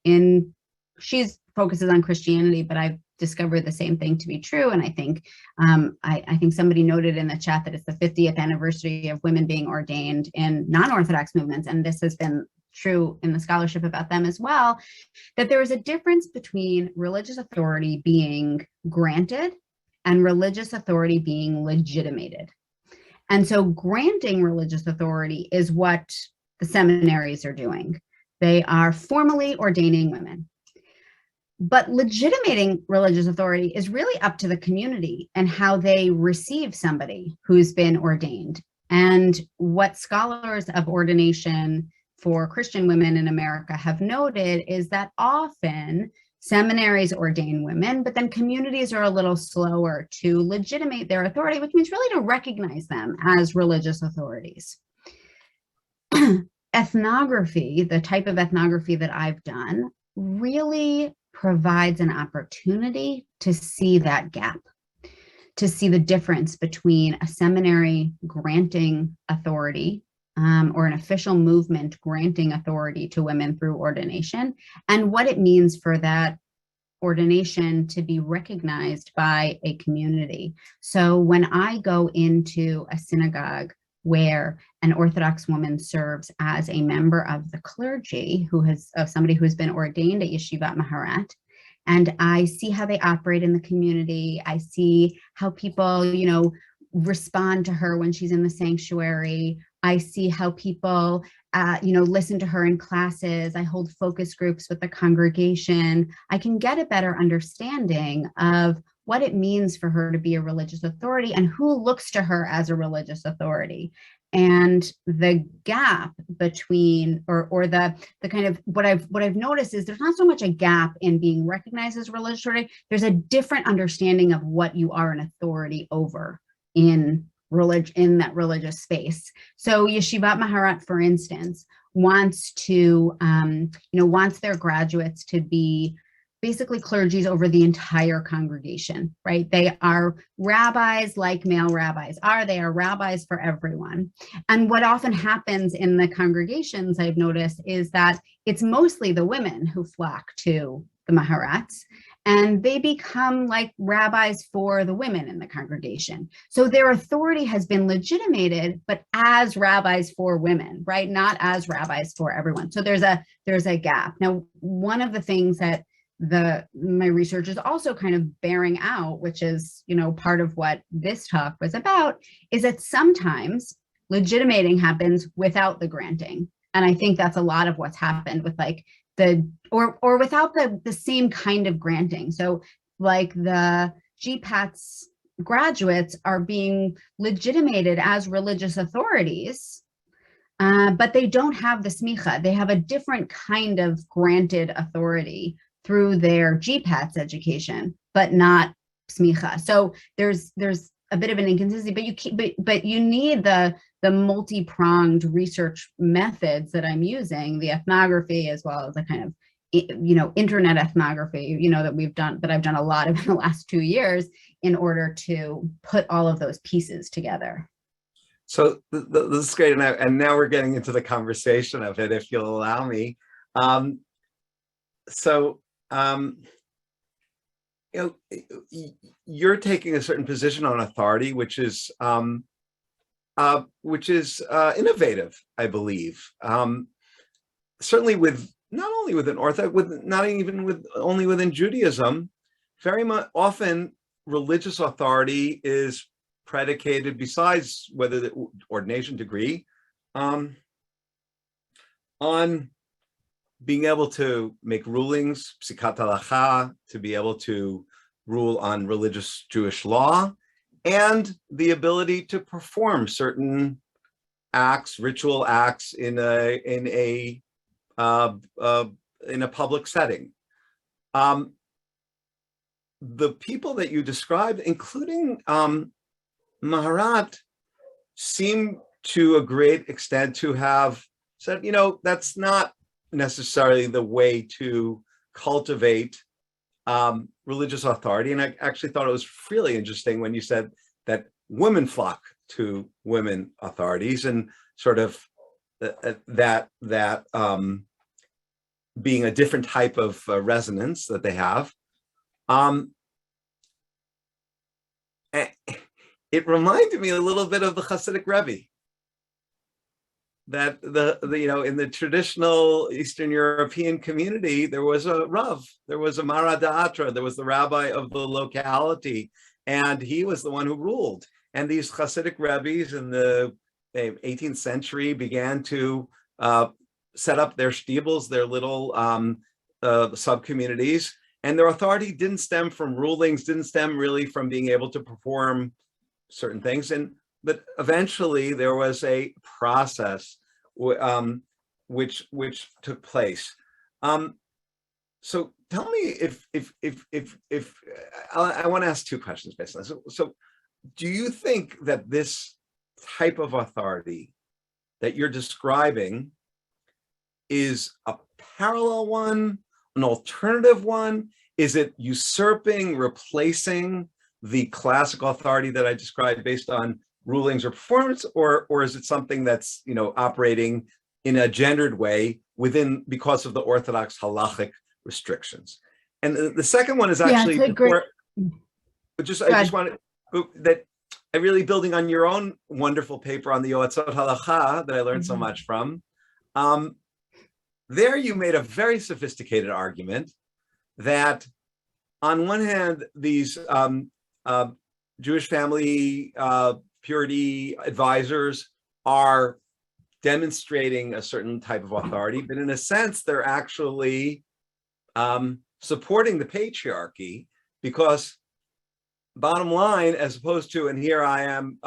she focuses on Christianity, but I've discovered the same thing to be true. And I think I think somebody noted in the chat that it's the 50th anniversary of women being ordained in non-Orthodox movements, and this has been true in the scholarship about them as well, that there is a difference between religious authority being granted and religious authority being legitimated. And so granting religious authority is what the seminaries are doing. They are formally ordaining women. But legitimating religious authority is really up to the community and how they receive somebody who's been ordained. And what scholars of ordination for Christian women in America have noted is that often seminaries ordain women, but then communities are a little slower to legitimate their authority, which means really to recognize them as religious authorities. Ethnography, the type of ethnography that I've done, really provides an opportunity to see that gap, to see the difference between a seminary granting authority or an official movement granting authority to women through ordination, and what it means for that ordination to be recognized by a community. So when I go into a synagogue where an Orthodox woman serves as a member of the clergy of somebody who has been ordained at Yeshivat Maharat, and I see how they operate in the community, I see how people, respond to her when she's in the sanctuary, I see how people, listen to her in classes, I hold focus groups with the congregation, I can get a better understanding of what it means for her to be a religious authority and who looks to her as a religious authority. And the gap between, or the kind of what I've noticed is there's not so much a gap in being recognized as religious authority. There's a different understanding of what you are an authority over in that religious space. So Yeshivat Maharat, for instance, wants their graduates to be basically clergies over the entire congregation, right? They are rabbis like male rabbis are. They are rabbis for everyone. And what often happens in the congregations, I've noticed, is that it's mostly the women who flock to the Maharats, and they become like rabbis for the women in the congregation. So their authority has been legitimated, but as rabbis for women, right? Not as rabbis for everyone. So there's a gap. Now, one of the things that my research is also kind of bearing out, which is, part of what this talk was about, is that sometimes legitimating happens without the granting. And I think that's a lot of what's happened with or without the same kind of granting. So like the GPATS graduates are being legitimated as religious authorities, but they don't have the smicha. They have a different kind of granted authority through their GPATS education, but not smicha. So there's a bit of an inconsistency, but you need the multi-pronged research methods that I'm using, the ethnography as well as the kind of internet ethnography, that I've done a lot of in the last 2 years in order to put all of those pieces together. So this is great, and now we're getting into the conversation of it, if you'll allow me. You're taking a certain position on authority, which is innovative, I believe. Certainly, with not only within only within Judaism, very much often religious authority is predicated, besides whether the ordination degree, on being able to make rulings, psikat halacha, to be able to rule on religious Jewish law, and the ability to perform certain acts, ritual acts in a public setting. The people that you described, including Maharat, seem to a great extent to have said, that's not necessarily the way to cultivate religious authority. And I actually thought it was really interesting when you said that women flock to women authorities, and sort of that being a different type of resonance that they have. It reminded me a little bit of the Hasidic Rebbe. That in the traditional Eastern European community, there was a Rav, there was a Mara Da'atra, there was the rabbi of the locality, and he was the one who ruled. And these Hasidic Rebbes in the 18th century began to set up their shtibels, their little sub-communities, and their authority didn't stem from rulings, didn't stem really from being able to perform certain things. But eventually there was a process which took place. So tell me if I want to ask two questions based on this. So do you think that this type of authority that you're describing is a parallel one, an alternative one? Is it usurping, replacing the classical authority that I described based on rulings or performance, or is it something that's operating in a gendered way because of the Orthodox halachic restrictions? And the second one is actually I just want that I really building on your own wonderful paper on the Yoatzot Halacha that I learned so much from. There you made a very sophisticated argument that on one hand, these Jewish family purity advisors are demonstrating a certain type of authority, but in a sense, they're actually supporting the patriarchy, because bottom line, as opposed to, and here I am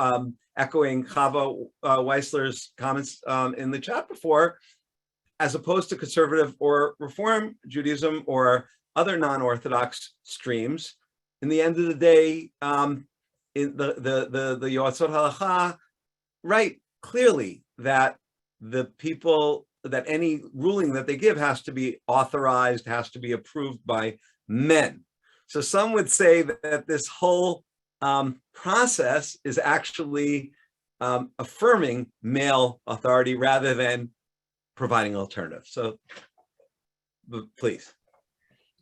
echoing Chava Weissler's comments in the chat before, as opposed to conservative or reform Judaism or other non-Orthodox streams, in the end of the day, in the Yoatzot Halacha write clearly that the people, that any ruling that they give has to be authorized, has to be approved by men. So some would say that this whole process is actually affirming male authority rather than providing alternatives. So please.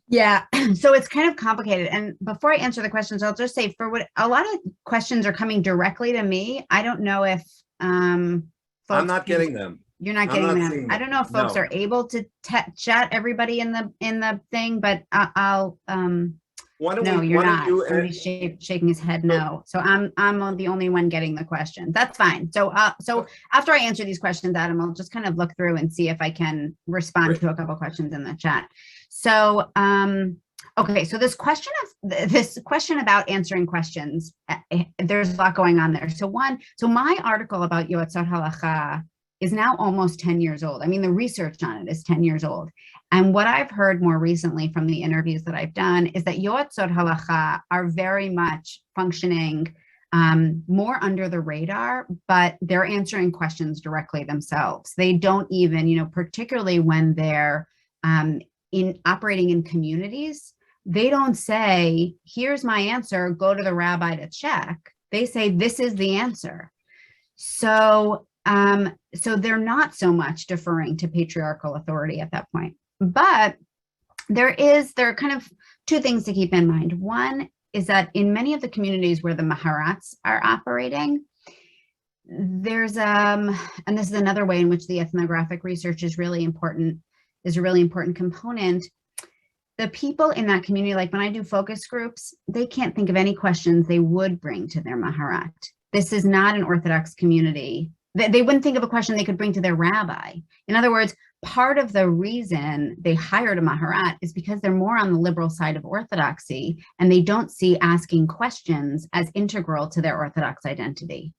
Yeah, so it's kind of complicated. And before I answer the questions, I'll just say, for what a lot of questions are coming directly to me, I don't know if I'm not getting them. You're not getting them. I don't know if folks are able to chat everybody in the thing, but I'll no, you're not. Somebody's shaking his head no. So I'm the only one getting the question. That's fine. So after I answer these questions, Adam, I'll just kind of look through and see if I can respond to a couple questions in the chat. So okay, so this question about answering questions, there's a lot going on there. So my article about Yoatzot Halacha is now almost 10 years old. I mean, the research on it is 10 years old. And what I've heard more recently from the interviews that I've done is that Yoatzot Halacha are very much functioning more under the radar, but they're answering questions directly themselves. They don't even, particularly when they're operating in communities, they don't say, here's my answer, go to the rabbi to check. They say, this is the answer. So they're not so much deferring to patriarchal authority at that point. But there are kind of two things to keep in mind. One is that in many of the communities where the Maharats are operating, there's and this is another way in which the ethnographic research is a really important component. The people in that community, like when I do focus groups, they can't think of any questions they would bring to their Maharat. This is not an Orthodox community. They wouldn't think of a question they could bring to their rabbi. In other words, part of the reason they hired a Maharat is because they're more on the liberal side of Orthodoxy, and they don't see asking questions as integral to their Orthodox identity.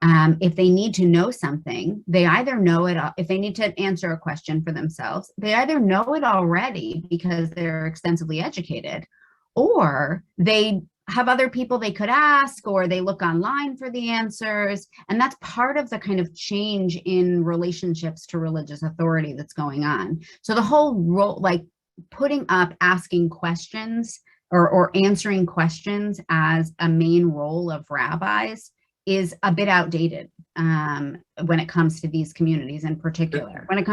If they need to know something, they either know it, if they need to answer a question for themselves, they either know it already because they're extensively educated, or they have other people they could ask, or they look online for the answers. And that's part of the kind of change in relationships to religious authority that's going on. So the whole role, like putting up asking questions or answering questions as a main role of rabbis is a bit outdated when it comes to these communities in particular, But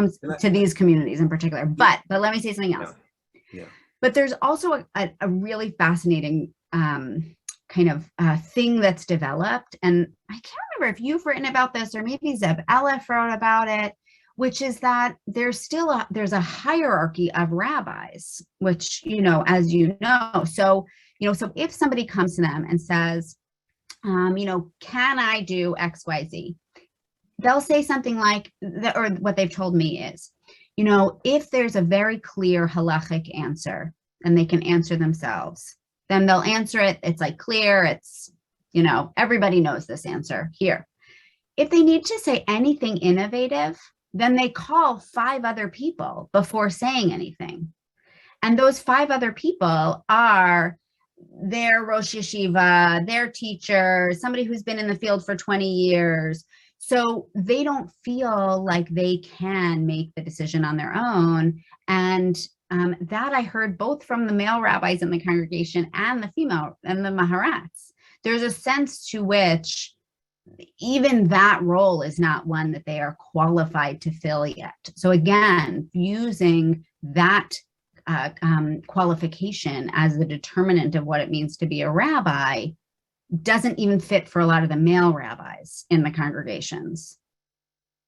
let me say something else. Yeah. But there's also a really fascinating kind of thing that's developed. And I can't remember if you've written about this or maybe Zeb Elef wrote about it, which is that there's a hierarchy of rabbis, which, as you know, so if somebody comes to them and says, can I do X, Y, Z? They'll say something like, or what they've told me is, if there's a very clear halachic answer and they can answer themselves, then they'll answer it. It's like clear. It's, everybody knows this answer here. If they need to say anything innovative, then they call 5 other people before saying anything. And those 5 other people are their Rosh Yeshiva, their teacher, somebody who's been in the field for 20 years. So they don't feel like they can make the decision on their own. And that I heard both from the male rabbis in the congregation and the female and the Maharats. There's a sense to which even that role is not one that they are qualified to fill yet. So again, using that qualification as the determinant of what it means to be a rabbi doesn't even fit for a lot of the male rabbis in the congregations.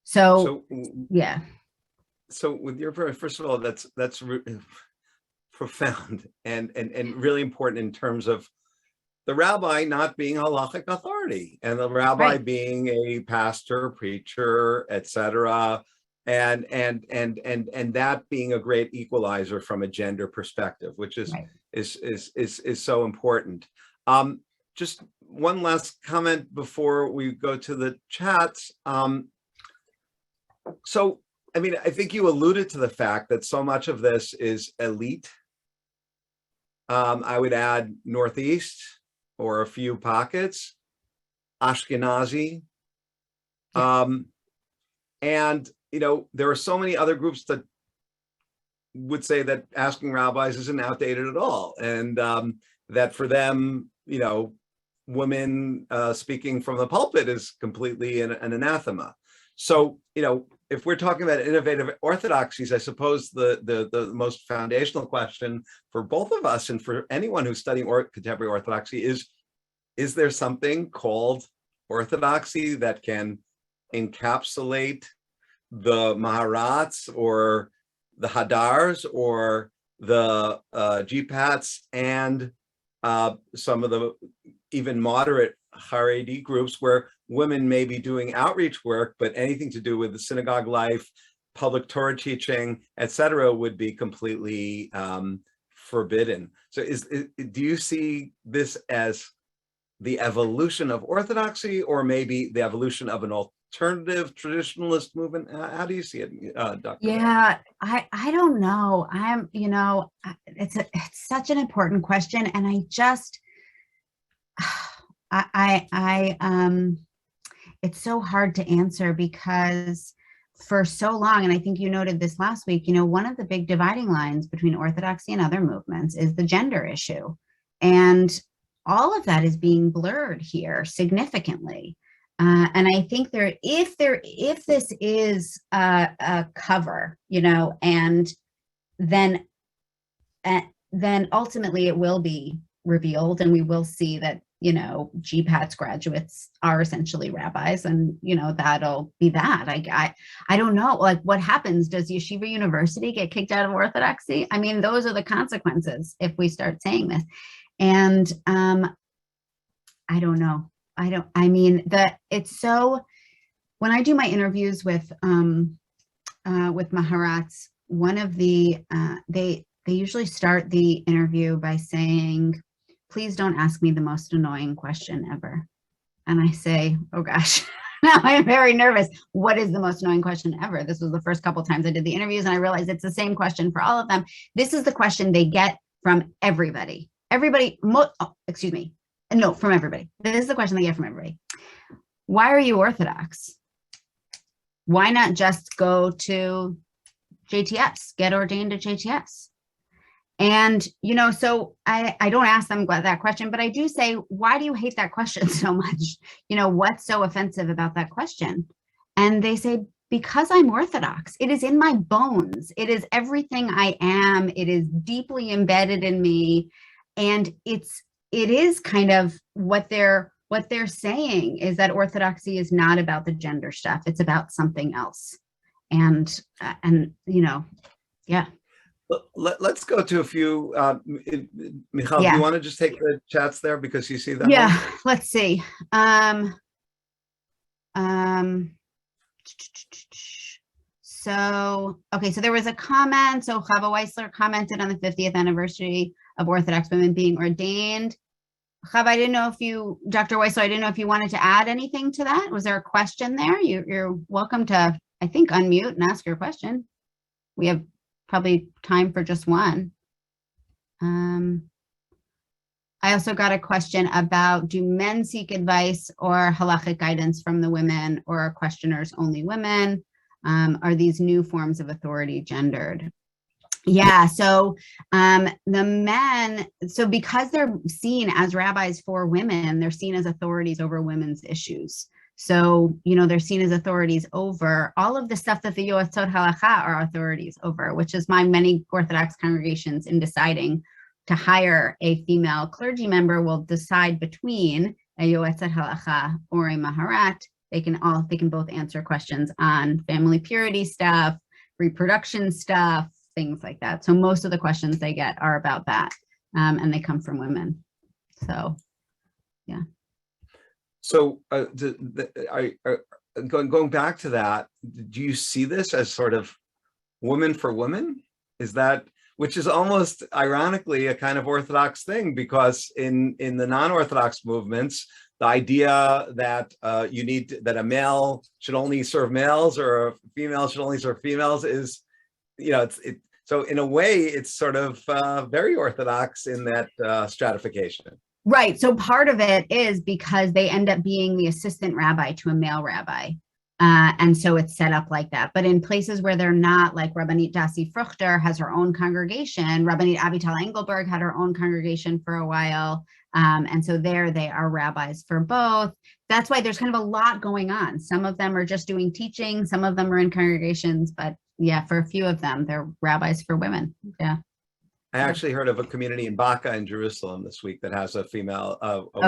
So yeah. So with your, first of all, that's profound and really important in terms of the rabbi not being a halachic authority and the rabbi being a pastor, preacher, etc. And that being a great equalizer from a gender perspective, which is so important. Just one last comment before we go to the chats. So, I mean, I think you alluded to the fact that so much of this is elite. I would add Northeast or a few pockets, Ashkenazi. And, there are so many other groups that would say that asking rabbis isn't outdated at all. And that for them, women speaking from the pulpit is completely an anathema. So, if we're talking about innovative orthodoxies, I suppose the most foundational question for both of us and for anyone who's studying contemporary orthodoxy is there something called orthodoxy that can encapsulate the Maharats or the Hadars or the GPATs and some of the even moderate Haredi groups where women may be doing outreach work, but anything to do with the synagogue life, public Torah teaching, etc., would be completely forbidden. So do you see this as the evolution of orthodoxy, or maybe the evolution of an alternative traditionalist movement? How do you see it, Dr. Yeah, I don't know. It's such an important question, and I just it's so hard to answer because for so long, and I think you noted this last week, one of the big dividing lines between Orthodoxy and other movements is the gender issue. And all of that is being blurred here significantly. And I think if this is a cover, and then ultimately it will be revealed, and we will see that GPAT's graduates are essentially rabbis, and that'll be that. I don't know, like, what happens? Does Yeshiva University get kicked out of Orthodoxy? I mean, those are the consequences if we start saying this. And I don't know. It's so, when I do my interviews with Maharats, one of the they usually start the interview by saying, please don't ask me the most annoying question ever. And I say, oh gosh, now I'm very nervous. What is the most annoying question ever? This was the first couple times I did the interviews, and I realized it's the same question for all of them. This is the question they get from everybody. From everybody. This is the question they get from everybody. Why are you Orthodox? Why not just go to JTS, get ordained at JTS? And, so I don't ask them that question, but I do say, why do you hate that question so much? What's so offensive about that question? And they say, because I'm Orthodox. It is in my bones. It is everything I am. It is deeply embedded in me. And it is kind of what they're saying is that Orthodoxy is not about the gender stuff. It's about something else. And yeah. Let's go to a few. Michal, Yeah. do you want to just take the chats there because you see them? Yeah, let's see. So there was a comment. So Chava Weissler commented on the 50th anniversary of Orthodox women being ordained. Chava, I didn't know if you, Dr. Weissler, I didn't know if you wanted to add anything to that. Was there a question there? You're welcome to, I think, unmute and ask your question. We have probably time for just one. I also got a question about, do men seek advice or halachic guidance from the women, or are questioners only women? Are these new forms of authority gendered? Yeah, so the men, so because they're seen as rabbis for women, they're seen as authorities over women's issues. So, they're seen as authorities over all of the stuff that the Yoetzot Halacha are authorities over, which is why many Orthodox congregations, in deciding to hire a female clergy member, will decide between a Yoetzot Halacha or a Maharat. They can both answer questions on family purity stuff, reproduction stuff, things like that. So most of the questions they get are about that, and they come from women. So, yeah. So going back to that, do you see this as sort of woman for women? Is that, which is almost ironically a kind of Orthodox thing, because in the non-Orthodox movements, the idea that that a male should only serve males or a female should only serve females is, so in a way, it's sort of very Orthodox in that stratification. Right. So part of it is because they end up being the assistant rabbi to a male rabbi. And so it's set up like that. But in places where they're not, like Rabbanit Dasi Fruchter has her own congregation, Rabbanit Avital Engelberg had her own congregation for a while. And so there they are rabbis for both. That's why there's kind of a lot going on. Some of them are just doing teaching. Some of them are in congregations. But yeah, for a few of them, they're rabbis for women. Yeah. I actually heard of a community in Baca in Jerusalem this week that has a female,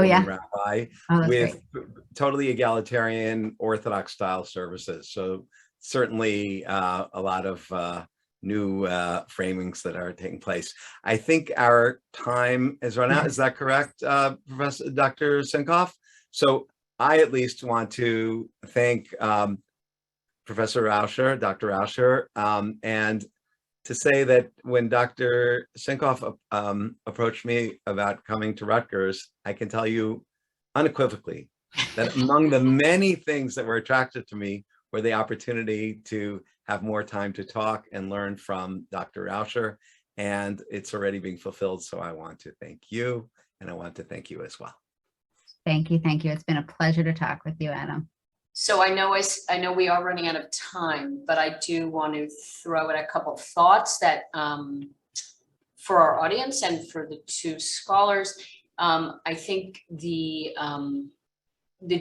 yeah. rabbi with totally egalitarian Orthodox style services. So certainly a lot of new framings that are taking place. I think our time is run out. Is that correct, Professor Dr. Sinkoff? So I at least want to thank Professor Raucher, Dr. Raucher, and to say that when Dr. Sinkoff approached me about coming to Rutgers, I can tell you unequivocally that among the many things that were attractive to me were the opportunity to have more time to talk and learn from Dr. Raucher, and it's already being fulfilled. So I want to thank you, and I want to thank you as well. Thank you. Thank you. It's been a pleasure to talk with you, Adam. So I know we are running out of time, but I do want to throw out a couple of thoughts that for our audience and for the two scholars. I think the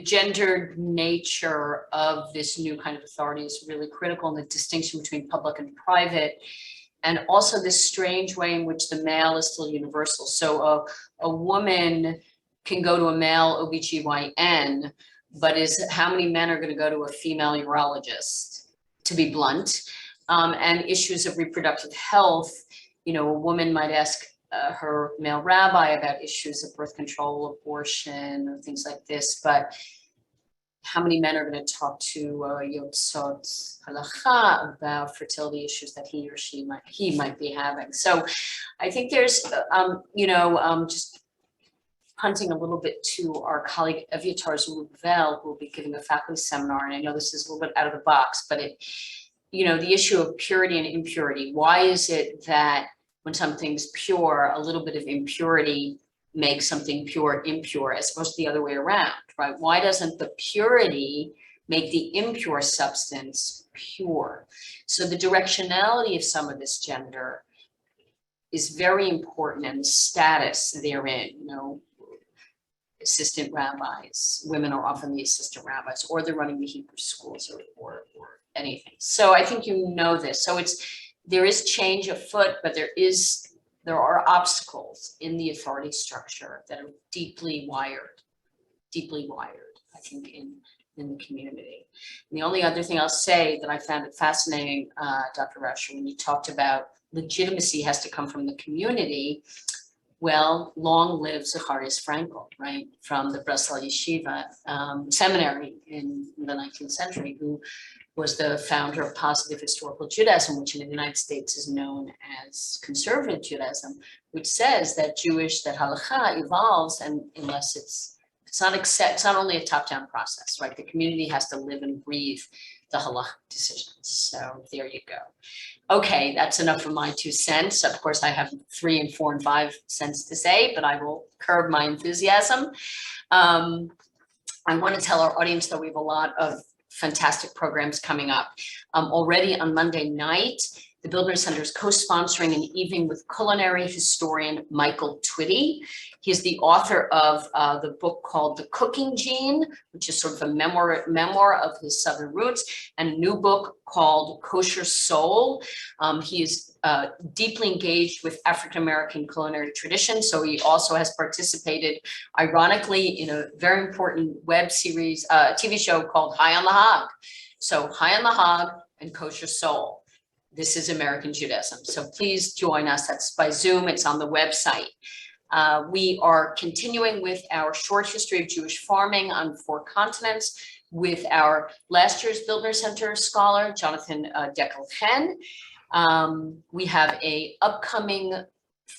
gendered nature of this new kind of authority is really critical in the distinction between public and private, and also this strange way in which the male is still universal. So a woman can go to a male OBGYN, but how many men are going to go to a female urologist, to be blunt? And issues of reproductive health, a woman might ask her male rabbi about issues of birth control, abortion, or things like this, but how many men are going to talk to Yotzot Halacha about fertility issues that he or she might be having? So I think there's, just hunting a little bit to our colleague Evyatar Zuluvel, who will be giving a faculty seminar, and I know this is a little bit out of the box, but the issue of purity and impurity. Why is it that when something's pure, a little bit of impurity makes something pure impure, as opposed to the other way around, right? Why doesn't the purity make the impure substance pure? So the directionality of some of this gender is very important, and the status therein, assistant rabbis, women are often the assistant rabbis, or they're running the Hebrew schools or anything. So I think this. So there is change afoot, but there are obstacles in the authority structure that are deeply wired, I think, in the community. And the only other thing I'll say that I found it fascinating, Dr. Raucher, when you talked about legitimacy has to come from the community. Well, long live Zacharias Frankel, right, from the Breslau Yeshiva seminary in the 19th century, who was the founder of positive historical Judaism, which in the United States is known as conservative Judaism, which says that halakha evolves, and unless it's not only a top-down process, right? The community has to live and breathe the halakha decisions. So there you go. Okay, that's enough of my 2 cents. Of course, I have 3 and 4 and 5 cents to say, but I will curb my enthusiasm. I want to tell our audience that we have a lot of fantastic programs coming up. Already on Monday night, the Bildner Center is co-sponsoring an evening with culinary historian Michael Twitty. He is the author of the book called The Cooking Gene, which is sort of a memoir of his Southern roots, and a new book called Kosher Soul. He is deeply engaged with African-American culinary tradition, so he also has participated, ironically, in a very important web series, TV show called High on the Hog. So High on the Hog and Kosher Soul. This is American Judaism. So please join us. That's by Zoom. It's on the website. We are continuing with our short history of Jewish farming on 4 continents with our last year's Bildner Center scholar, Jonathan Deckel-Chen. We have a upcoming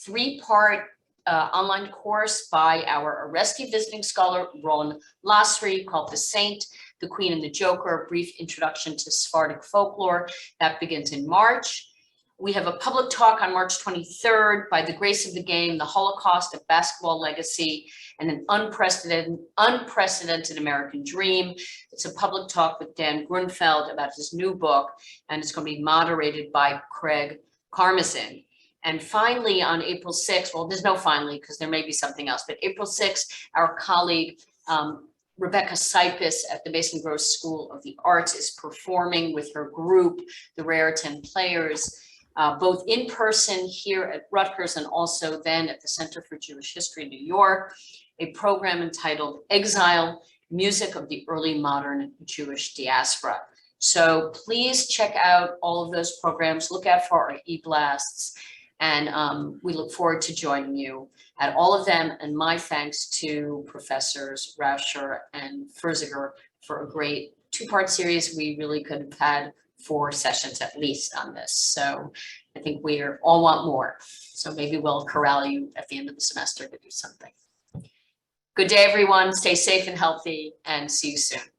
3-part online course by our Aresti visiting scholar, Ron Lasri, called The Saint, the Queen and the Joker, a brief introduction to Sephardic folklore. That begins in March. We have a public talk on March 23rd, By the Grace of the Game, the Holocaust, a Basketball Legacy, and an unprecedented American Dream. It's a public talk with Dan Grunfeld about his new book, and it's going to be moderated by Craig Karmazin. And finally, on April 6th, well, there's no finally because there may be something else, but April 6th, our colleague, Rebecca Sipis at the Mason Gross School of the Arts is performing with her group, the Raritan Players, both in person here at Rutgers and also then at the Center for Jewish History in New York, a program entitled Exile, Music of the Early Modern Jewish Diaspora. So please check out all of those programs, look out for our e-blasts, and we look forward to joining you at all of them. And my thanks to Professors Raucher and Ferziger for a great 2-part series. We really could have had 4 sessions at least on this. So I think we all want more. So maybe we'll corral you at the end of the semester to do something. Good day, everyone. Stay safe and healthy, and see you soon.